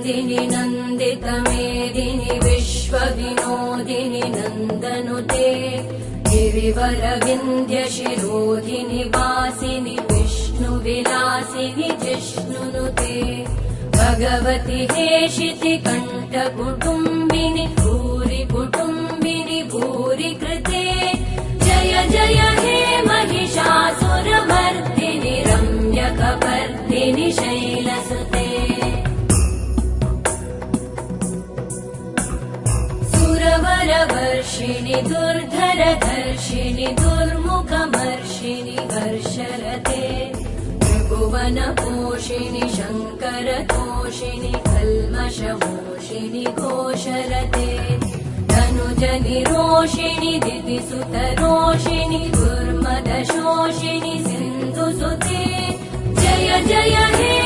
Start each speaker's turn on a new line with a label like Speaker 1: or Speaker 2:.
Speaker 1: मेदिनि नन्दितमेदिनि विश्वविनोदिनि नन्दनुते गिरिवरविन्द्यशिरोधिनि वासिनि विष्णुविलासिनि जिष्णुनुते भगवति हेशिति कण्ठकुटुम्बिनि भूरि कुटुम्बिनि भूरि कृते जय जय हे महिषासुरमर्दिनि रम्यकपर्दिनि शैलसुते सुरवरवर्षिणि दुर्धरधर्षिणि दुर्मुखमर्षिणि हर्षरते त्रिभुवनपोषिणि शङ्करतोषिणि कल्मषमोषिणि घोषरते धनुजनिरोषिणि दितिसुतरोषिणि दुर्मदशोषिणि सिन्धुसुते जय जय हे